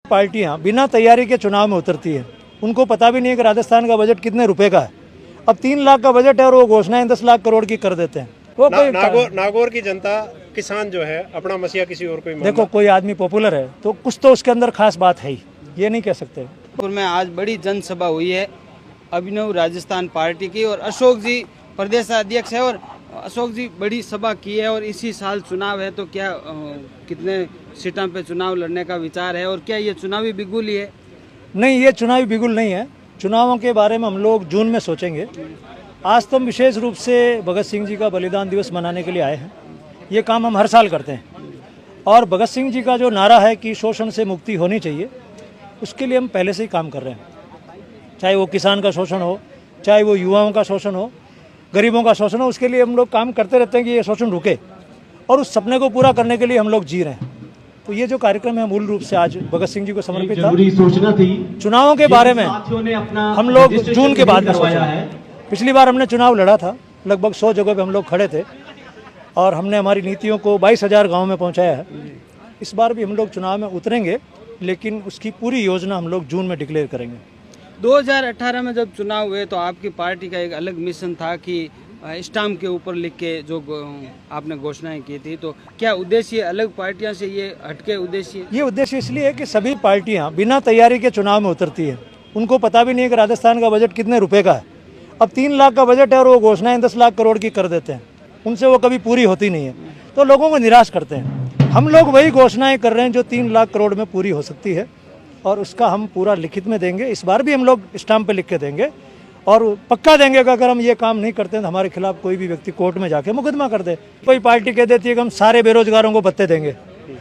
पार्टियां बिना तैयारी के चुनाव में उतरती है। उनको पता भी नहीं है कि राजस्थान का बजट कितने रुपए का है। अब 3 लाख का बजट है और वो घोषणाएं 10 लाख करोड़ की कर देते हैं। वो नागौर की जनता किसान जो है अपना मसीहा किसी और को देखो, कोई आदमी पॉपुलर है तो कुछ तो उसके अंदर खास बात है ही, ये नहीं कह सकते। में आज बड़ी जनसभा हुई है अभिनव राजस्थान पार्टी की, और अशोक जी प्रदेश अध्यक्ष है, और अशोक जी बड़ी सभा की है। और इसी साल चुनाव है, तो क्या कितने सीटों पे चुनाव लड़ने का विचार है, और क्या ये चुनावी बिगुल ही है? नहीं, ये चुनावी बिगुल नहीं है। चुनावों के बारे में हम लोग जून में सोचेंगे। आज तो हम विशेष रूप से भगत सिंह जी का बलिदान दिवस मनाने के लिए आए हैं। ये काम हम हर साल करते हैं, और भगत सिंह जी का जो नारा है कि शोषण से मुक्ति होनी चाहिए, उसके लिए हम पहले से ही काम कर रहे हैं। चाहे वो किसान का शोषण हो, चाहे वो युवाओं का शोषण हो, गरीबों का शोषण हो, उसके लिए हम लोग काम करते रहते हैं कि ये शोषण रुके, और उस सपने को पूरा करने के लिए हम लोग जी रहे हैं। तो ये जो कार्यक्रम है मूल रूप से आज भगत सिंह जी को समर्पित था। चुनावों के बारे में हम लोग जून के बाद में सोचा है। पिछली बार हमने चुनाव लड़ा था, लगभग 100 जगह पे हम लोग खड़े थे, और हमने हमारी नीतियों को 22,000 गाँव में पहुँचाया है। इस बार भी हम लोग चुनाव में उतरेंगे, लेकिन उसकी पूरी योजना हम लोग जून में डिक्लेयर करेंगे। 2018 में जब चुनाव हुए तो आपकी पार्टी का एक अलग मिशन था कि स्टाम्प के ऊपर लिख के जो आपने घोषणाएं की थी, तो क्या उद्देश्य अलग पार्टियों से ये हटके उद्देश्य? ये उद्देश्य इसलिए है कि सभी पार्टियां बिना तैयारी के चुनाव में उतरती है। उनको पता भी नहीं है कि राजस्थान का बजट कितने रुपए का है। अब 3 लाख का बजट है और वो घोषणाएं 10 लाख करोड़ की कर देते हैं। उनसे वो कभी पूरी होती नहीं है, तो लोगों को निराश करते हैं। हम लोग वही घोषणाएं कर रहे हैं जो 3 लाख करोड़ में पूरी हो सकती है, और उसका हम पूरा लिखित में देंगे। इस बार भी हम लोग स्टाम्प पे लिख के देंगे, और पक्का देंगे कि अगर हम ये काम नहीं करते तो हमारे खिलाफ कोई भी व्यक्ति कोर्ट में जाके मुकदमा कर दे। कोई पार्टी कह देती है कि हम सारे बेरोजगारों को भत्ते देंगे।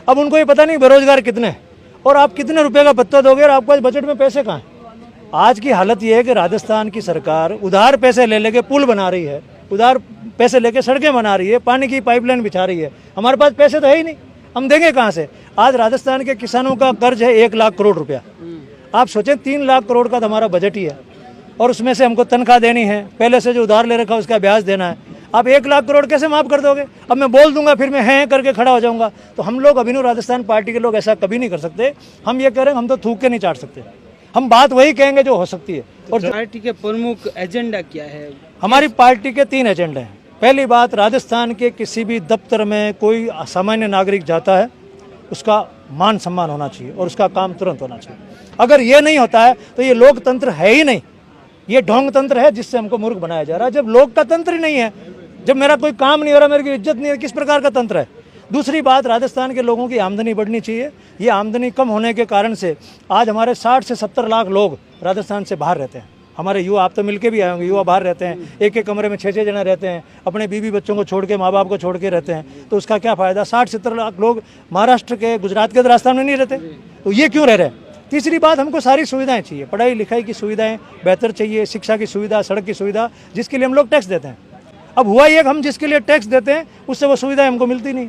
अब उनको ये पता नहीं बेरोजगार कितने हैं, और आप कितने रुपए का भत्ता दोगे, और आपको बजट में पैसे कहाँ हैं। आज की हालत ये है कि राजस्थान की सरकार उधार पैसे ले लेके पुल बना रही है, उधार पैसे लेके सड़कें बना रही है, पानी की पाइपलाइन बिछा रही है। हमारे पास पैसे तो है ही नहीं, हम देंगे कहाँ से। आज राजस्थान के किसानों का कर्ज है 1 लाख करोड़ रुपया। आप सोचें, 3 लाख करोड़ का तो हमारा बजट ही है, और उसमें से हमको तनख्वाह देनी है, पहले से जो उधार ले रखा है उसका ब्याज देना है। आप 1 लाख करोड़ कैसे माफ कर दोगे? अब मैं बोल दूंगा फिर मैं हैं करके खड़ा हो जाऊंगा। तो हम लोग अभिनव राजस्थान पार्टी के लोग ऐसा कभी नहीं कर सकते। हम ये कह रहे हैं, हम तो थूक के नहीं चाट सकते, हम बात वही कहेंगे जो हो सकती है। और पार्टी के प्रमुख एजेंडा क्या है? हमारी पार्टी के 3 एजेंडे हैं। पहली बात, राजस्थान के किसी भी दफ्तर में कोई सामान्य नागरिक जाता है, उसका मान सम्मान होना चाहिए और उसका काम तुरंत होना चाहिए। अगर ये नहीं होता है तो ये लोकतंत्र है ही नहीं, ये ढोंग तंत्र है जिससे हमको मूर्ख बनाया जा रहा है। जब लोक का तंत्र ही नहीं है, जब मेरा कोई काम नहीं हो रहा, मेरी इज्जत नहीं है, किस प्रकार का तंत्र है? दूसरी बात, राजस्थान के लोगों की आमदनी बढ़नी चाहिए। ये आमदनी कम होने के कारण से आज हमारे 60 से 70 लाख लोग राजस्थान से बाहर रहते हैं। हमारे युवा, आप तो मिलके भी आए होंगे, युवा बाहर रहते हैं, एक कमरे में 6-6 जने रहते हैं, अपने बीवी बच्चों को छोड़ के, माँ बाप को छोड़ के रहते हैं। तो उसका क्या फ़ायदा? 60-70 लाख लोग महाराष्ट्र के, गुजरात के, राजस्थान में नहीं रहते, तो ये क्यों रह रहे हैं? तीसरी बात, हमको सारी सुविधाएं चाहिए, पढ़ाई लिखाई की सुविधाएं बेहतर चाहिए, शिक्षा की सुविधा, सड़क की सुविधा, जिसके लिए हम लोग टैक्स देते हैं। अब हुआ ये कि हम जिसके लिए टैक्स देते हैं उससे वो सुविधाएं हमको मिलती नहीं।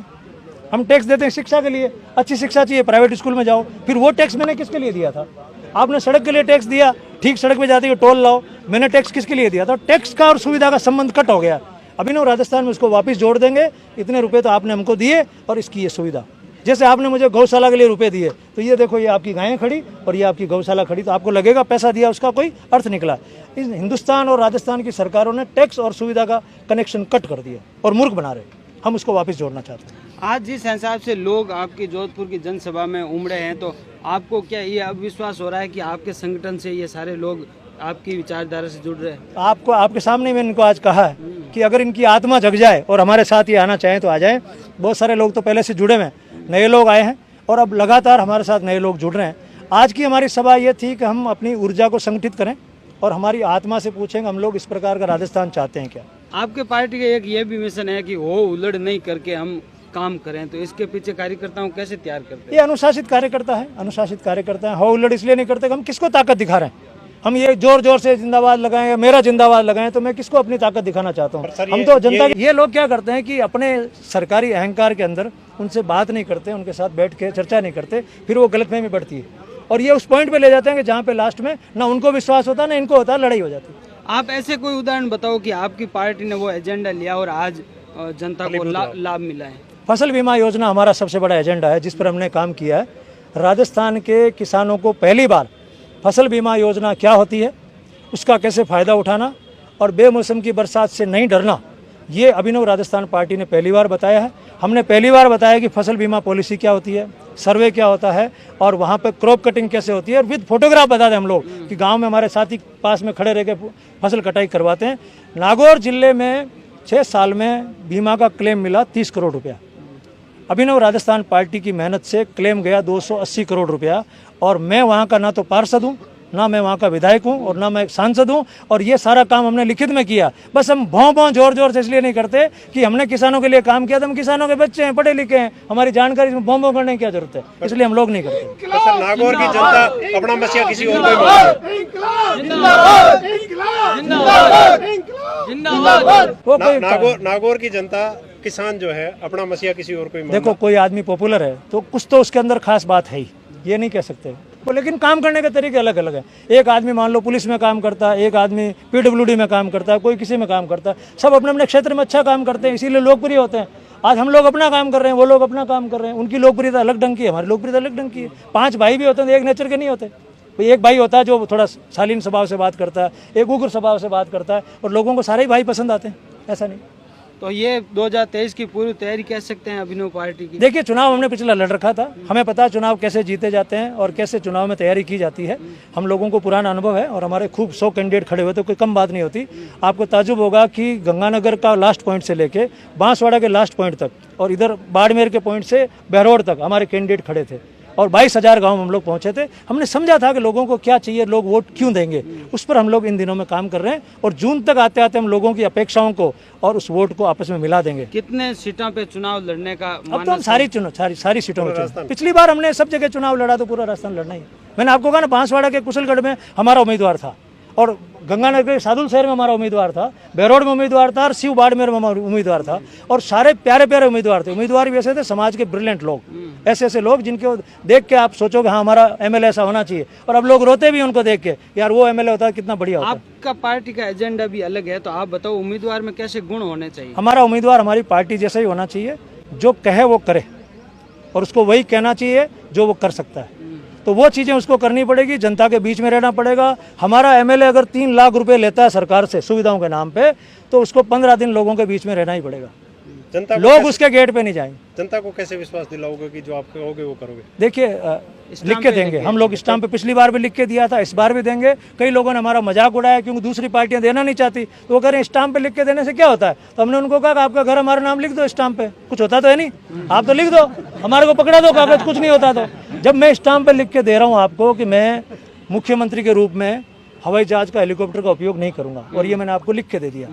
हम टैक्स देते हैं शिक्षा के लिए, अच्छी शिक्षा चाहिए, प्राइवेट स्कूल में जाओ, फिर वो टैक्स मैंने किसके लिए दिया था? आपने सड़क के लिए टैक्स दिया, ठीक सड़क पे जाती है टोल लाओ, मैंने टैक्स किसके लिए दिया था? टैक्स का और सुविधा का संबंध कट हो गया। अभिनव राजस्थान में उसको वापस जोड़ देंगे। इतने रुपए तो आपने हमको दिए, और इसकी ये सुविधा, जैसे आपने मुझे गौशाला के लिए रुपए दिए, तो ये देखो, ये आपकी गायें खड़ी और ये आपकी गौशाला खड़ी, तो आपको लगेगा पैसा दिया, उसका कोई अर्थ निकला। इस हिंदुस्तान और राजस्थान की सरकारों ने टैक्स और सुविधा का कनेक्शन कट कर दिया और मूर्ख बना रहे। हम उसको वापस जोड़ना चाहते हैं। आज जिस हिसाब से लोग आपकी जोधपुर की जनसभा में उमड़े हैं, तो आपको क्या ये अब विश्वास हो रहा है कि आपके संगठन से ये सारे लोग आपकी विचारधारा से जुड़ रहे हैं? आपको, आपके सामने मैंने इनको आज कहा है कि अगर इनकी आत्मा जग जाए और हमारे साथ ये आना चाहें तो आ जाएं। बहुत सारे लोग तो पहले से जुड़े हुए हैं, नए लोग आए हैं, और अब लगातार हमारे साथ नए लोग जुड़ रहे हैं। आज की हमारी सभा ये थी कि हम अपनी ऊर्जा को संगठित करें और हमारी आत्मा से पूछेंगे हम लोग इस प्रकार का राजस्थान चाहते हैं क्या। आपके पार्टी का एक ये भी मिशन है कि हो उलट नहीं करके हम काम करें, तो इसके पीछे कार्यकर्ताओं कैसे तैयार करते हैं? ये अनुशासित कार्यकर्ता है, अनुशासित कार्यकर्ता है। हो उलट इसलिए नहीं करते कि हम किसको ताकत दिखा रहे हैं। हम ये जोर जोर से जिंदाबाद लगाएं या मेरा जिंदाबाद लगाएं, तो मैं किसको अपनी ताकत दिखाना चाहता हूँ? हम तो जनता, ये लोग क्या करते हैं कि अपने सरकारी अहंकार के अंदर उनसे बात नहीं करते, उनके साथ बैठ के चर्चा नहीं करते, फिर वो गलतफहमी बढ़ती है, और ये उस पॉइंट पे ले जाते हैं कि जहाँ पे लास्ट में ना उनको विश्वास होता, ना इनको होता, लड़ाई हो जाती है। आप ऐसे कोई उदाहरण बताओ कि आपकी पार्टी ने वो एजेंडा लिया और आज जनता को लाभ मिला है। फसल बीमा योजना हमारा सबसे बड़ा एजेंडा है, जिस पर हमने काम किया है। राजस्थान के किसानों को पहली बार फसल बीमा योजना क्या होती है, उसका कैसे फ़ायदा उठाना और बेमौसम की बरसात से नहीं डरना, ये अभिनव राजस्थान पार्टी ने पहली बार बताया है। हमने पहली बार बताया कि फसल बीमा पॉलिसी क्या होती है, सर्वे क्या होता है और वहाँ पे क्रॉप कटिंग कैसे होती है, और विद फोटोग्राफ बताते हैं हम लोग कि गांव में हमारे साथी पास में खड़े रह के फसल कटाई करवाते हैं। नागौर जिले में 6 साल में बीमा का क्लेम मिला 30 करोड़ रुपया। अभिनव राजस्थान पार्टी की मेहनत से क्लेम गया 280 करोड़ रुपया, और मैं वहाँ का ना तो पार्षद हूँ, ना मैं वहाँ का विधायक हूँ और ना मैं एक सांसद हूँ, और ये सारा काम हमने लिखित में किया। बस हम भौं जोर जोर से इसलिए नहीं करते कि हमने किसानों के लिए काम किया, तो हम किसानों के बच्चे हैं, पढ़े लिखे हैं, हमारी जानकारी इसमें भौं करने की क्या जरूरत है, इसलिए हम लोग नहीं करते। तो सर नागौर की जनता अपना मसीहा किसी और को नागौर की जनता किसान जो है अपना मसीहा किसी और को देखो, कोई आदमी पॉपुलर है तो कुछ तो उसके अंदर खास बात है ही, ये नहीं कह सकते। लेकिन काम करने के तरीके अलग अलग है। एक आदमी मान लो पुलिस में काम करता है, एक आदमी पीडब्ल्यूडी में काम करता है, कोई किसी में काम करता है, सब अपने अपने क्षेत्र में अच्छा काम करते हैं, इसीलिए लोकप्रिय होते हैं। आज हम लोग अपना काम कर रहे हैं, वो लोग अपना काम कर रहे हैं, उनकी लोकप्रियता अलग ढंग की है, हमारी लोकप्रियता अलग ढंग की है। 5 भाई भी होते हैं तो एक नेचर के नहीं होते। एक भाई होता है जो थोड़ा शालीन स्वभाव से बात करता है, एक उग्र स्वभाव से बात करता है, और लोगों को सारे ही भाई पसंद आते हैं, ऐसा नहीं। तो ये 2023 की पूरी तैयारी कह सकते हैं अभिनव पार्टी की। देखिए, चुनाव हमने पिछला लड़ रखा था, हमें पता है चुनाव कैसे जीते जाते हैं और कैसे चुनाव में तैयारी की जाती है। हम लोगों को पुराना अनुभव है और हमारे खूब 100 कैंडिडेट खड़े हुए तो कोई कम बात नहीं होती। आपको ताजुब होगा कि गंगानगर का लास्ट पॉइंट से लेके बांसवाड़ा के लास्ट पॉइंट तक और इधर बाड़मेर के पॉइंट से बहरोड तक हमारे कैंडिडेट खड़े थे और 22,000 गांव हम लोग पहुंचे थे। हमने समझा था कि लोगों को क्या चाहिए, लोग वोट क्यों देंगे, उस पर हम लोग इन दिनों में काम कर रहे हैं और जून तक आते आते हम लोगों की अपेक्षाओं को और उस वोट को आपस में मिला देंगे। कितने सीटों पे चुनाव लड़ने का? अब तो हम सारी सीटों में चुनाव, पिछली बार हमने सब जगह चुनाव लड़ा तो पूरा राजस्थान लड़ना ही। मैंने आपको कहा ना, बांसवाड़ा के कुशलगढ़ में हमारा उम्मीदवार था और गंगानगर के सादुल शहर में हमारा उम्मीदवार था, बहरोड में उम्मीदवार था और शिव बाड़मेर में हमारा उम्मीदवार था, और सारे प्यारे प्यारे उम्मीदवार थे। उम्मीदवार भी ऐसे थे समाज के ब्रिलियंट लोग, ऐसे ऐसे लोग जिनके देख के आप सोचोगे हाँ हमारा एमएलए ऐसा होना चाहिए, और अब लोग रोते भी उनको देख के, यार वो एमएलए होता है कितना बढ़िया होता। आपका पार्टी का एजेंडा भी अलग है, तो आप बताओ उम्मीदवार में कैसे गुण होने चाहिए? हमारा उम्मीदवार हमारी पार्टी जैसा ही होना चाहिए, जो कहे वो करे और उसको वही कहना चाहिए जो वो कर सकता है। तो वो चीज़ें उसको करनी पड़ेगी, जनता के बीच में रहना पड़ेगा। हमारा एमएलए अगर 3 लाख रुपए लेता है सरकार से सुविधाओं के नाम पे, तो उसको 15 दिन लोगों के बीच में रहना ही पड़ेगा। जनता लोग उसके गेट पे नहीं जाएंगे। जनता को कैसे विश्वास दिलाओगे कि जो आप कहोगे वो करोगे? देखिए, लिख के देंगे हम लोग, स्टाम्प पे पिछली बार भी लिख के दिया था, इस बार भी देंगे। कई लोगों ने हमारा मजाक उड़ाया क्योंकि दूसरी पार्टियां देना नहीं चाहती, तो वो कह रहे हैं स्टाम्प पे लिख के देने से क्या होता है। तो हमने उनको कहा कि आपका घर हमारा नाम लिख दो स्टाम्प पे, कुछ होता तो है नहीं, आप तो लिख दो, हमारे को पकड़ा दो कागज, कुछ नहीं होता। तो जब मैं स्टाम्प पे लिख के दे रहा हूँ आपको कि मैं मुख्यमंत्री के रूप में हवाई जहाज का, हेलीकॉप्टर का उपयोग नहीं करूँगा, और ये मैंने आपको लिख के दे दिया।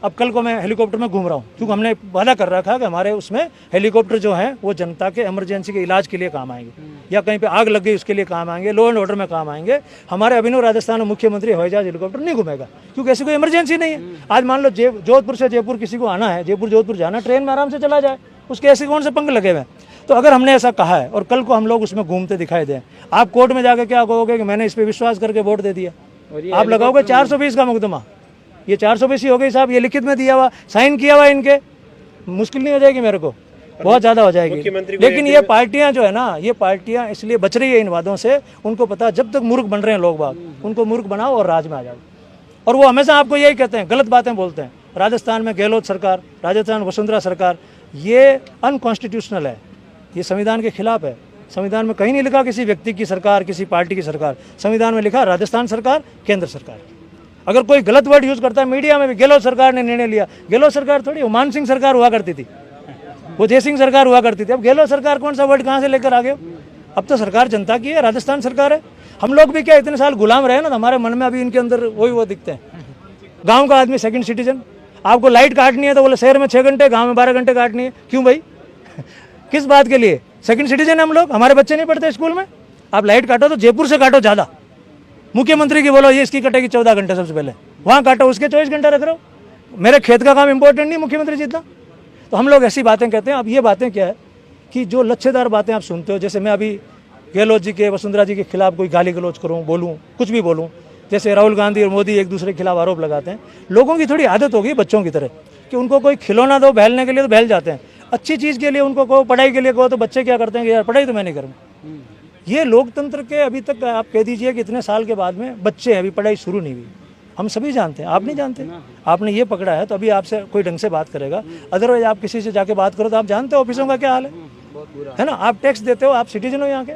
अब कल को मैं हेलीकॉप्टर में घूम रहा हूँ क्योंकि हमने वादा कर रखा है कि हमारे उसमें हेलीकॉप्टर जो है वो जनता के इमरजेंसी के इलाज के लिए काम आएंगे, या कहीं पे आग लग गई उसके लिए काम आएंगे, लॉ एंड ऑर्डर में काम आएंगे। हमारे अभिनव राजस्थान में मुख्यमंत्री हवाई जहाज हेलीकॉप्टर नहीं घूमेगा क्योंकि ऐसी कोई इमरजेंसी नहीं है। आज मान लो जोधपुर से जयपुर किसी को आना है, जयपुर जोधपुर जाना, ट्रेन में आराम से चला जाए, उसके ऐसे कौन से पंख लगे हुए हैं। तो अगर हमने ऐसा कहा है और कल को हम लोग उसमें घूमते दिखाई दें, आप कोर्ट में जाके क्या कहोगे कि मैंने इस पर विश्वास करके वोट दे दिया, आप लगाओगे 420 का मुकदमा। ये 420 ही हो गई साहब, ये लिखित में दिया हुआ, साइन किया हुआ इनके, मुश्किल नहीं हो जाएगी मेरे को, बहुत ज़्यादा हो जाएगी। लेकिन ये पार्टियां जो है ना, ये पार्टियां इसलिए बच रही है इन वादों से, उनको पता जब तक मूर्ख बन रहे हैं लोग बाग, उनको मूर्ख बनाओ और राज में आ जाओ। और वो हमेशा आपको यही कहते हैं, गलत बातें बोलते हैं। राजस्थान में गहलोत सरकार, राजस्थान वसुंधरा सरकार, ये अनकॉन्स्टिट्यूशनल है, ये संविधान के खिलाफ है। संविधान में कहीं नहीं लिखा किसी व्यक्ति की सरकार, किसी पार्टी की सरकार, संविधान में लिखा राजस्थान सरकार, केंद्र सरकार। अगर कोई गलत वर्ड यूज करता है मीडिया में भी, गहलोत सरकार ने निर्णय लिया, गहलोत सरकार थोड़ी, मान सिंह सरकार हुआ करती थी, वो जय सिंह सरकार हुआ करती थी। अब गहलोत सरकार कौन सा वर्ड कहाँ से लेकर आ गए? अब तो सरकार जनता की है, राजस्थान सरकार है। हम लोग भी क्या इतने साल गुलाम रहे ना, तो हमारे मन में अभी इनके अंदर वही वो दिखते हैं। गाँव का आदमी सेकंड सिटीजन, आपको लाइट काटनी है तो बोले शहर में 6 घंटे, गाँव में 12 घंटे काटनी है, क्यों भाई? किस बात के लिए? सेकंड सिटीजन हम लोग, हमारे बच्चे नहीं पढ़ते स्कूल में। आप लाइट काटो तो जयपुर से काटो ज़्यादा, मुख्यमंत्री की बोलो ये इसकी कटेगी 14 घंटे, सबसे पहले वहाँ काटो, उसके 24 घंटे रख रहे हो। मेरे खेत का काम इंपॉर्टेंट नहीं मुख्यमंत्री जितना। तो हम लोग ऐसी बातें कहते हैं। अब ये बातें क्या है कि जो लच्छेदार बातें आप सुनते हो, जैसे मैं अभी गहलोत जी के, वसुंधरा जी के खिलाफ कोई गाली गलौज करूँ, बोलूँ, कुछ भी बोलूँ, जैसे राहुल गांधी और मोदी एक दूसरे के खिलाफ आरोप लगाते हैं। लोगों की थोड़ी आदत हो गई बच्चों की तरह कि उनको कोई खिलौना दो बहलने के लिए तो बहल जाते हैं, अच्छी चीज़ के लिए उनको कहो, पढ़ाई के लिए कहो तो बच्चे क्या करते हैं कि यार पढ़ाई तो मैं नहीं करूँ। ये लोकतंत्र के अभी तक आप कह दीजिए कि इतने साल के बाद में बच्चे हैं, अभी पढ़ाई शुरू नहीं हुई, हम सभी जानते हैं, आप नहीं जानते, आपने ये पकड़ा है तो अभी आपसे कोई ढंग से बात करेगा, अदरवाइज आप किसी से जाके बात करो तो आप जानते हो ऑफिसों का क्या हाल है ना, आप टैक्स देते हो, आप सिटीजन हो यहाँ के,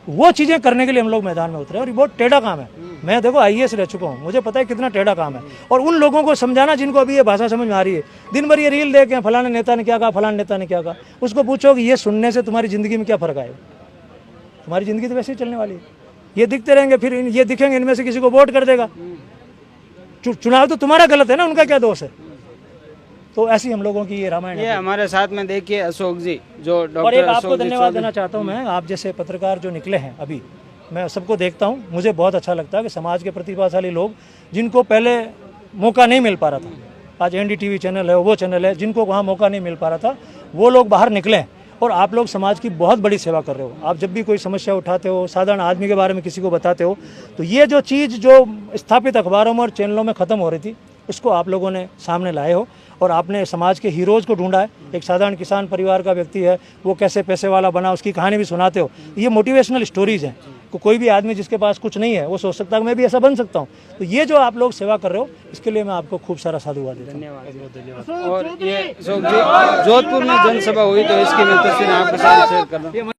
वो चीज़ें करने के लिए हम लोग मैदान में उतरे और ये बहुत टेढ़ा काम है। मैं देखो IAS रह चुका हूँ, मुझे पता है कितना टेढ़ा काम है, और उन लोगों को समझाना जिनको अभी ये भाषा समझ में आ रही है, दिन भर ये रील देखें फलाने नेता ने क्या कहा, फलाने नेता ने क्या कहा, उसको पूछो कि ये सुनने से तुम्हारी ज़िंदगी में क्या फ़र्क आएगा, तुम्हारी ज़िंदगी तो वैसे ही चलने वाली है, ये दिखते रहेंगे, फिर ये दिखेंगे, इनमें से किसी को वोट कर देगा, चुनाव तो तुम्हारा गलत है ना, उनका क्या दोष है। तो ऐसी हम लोगों की ये रामायण ये है। हमारे साथ में देखिए अशोक जी, जो और डॉक्टर एक आपको अशोक जी धन्यवाद चौधरी। देना चाहता हूँ मैं, आप जैसे पत्रकार जो निकले हैं अभी, मैं सबको देखता हूँ, मुझे बहुत अच्छा लगता है कि समाज के प्रतिभाशाली लोग जिनको पहले मौका नहीं मिल पा रहा था, आज NDTV चैनल है, वो चैनल है, जिनको वहाँ मौका नहीं मिल पा रहा था, वो लोग बाहर निकले हैं और आप लोग समाज की बहुत बड़ी सेवा कर रहे हो। आप जब भी कोई समस्या उठाते हो, साधारण आदमी के बारे में किसी को बताते हो, तो ये जो चीज़ जो स्थापित अखबारों में और चैनलों में ख़त्म हो रही थी, उसको आप लोगों ने सामने लाए हो और आपने समाज के हीरोज़ को ढूंढा है। एक साधारण किसान परिवार का व्यक्ति है, वो कैसे पैसे वाला बना, उसकी कहानी भी सुनाते हो। ये मोटिवेशनल स्टोरीज़ हैं। कोई भी आदमी जिसके पास कुछ नहीं है वो सोच सकता है कि मैं भी ऐसा बन सकता हूँ। तो ये जो आप लोग सेवा कर रहे हो, इसके लिए मैं आपको खूब सारा साधुवाद देता हूँ। धन्यवाद। और ये अशोक जी, जोधपुर में जनसभा हुई तो इसकी मैं तस्वीर आपके साथ शेयर कर रहा हूँ।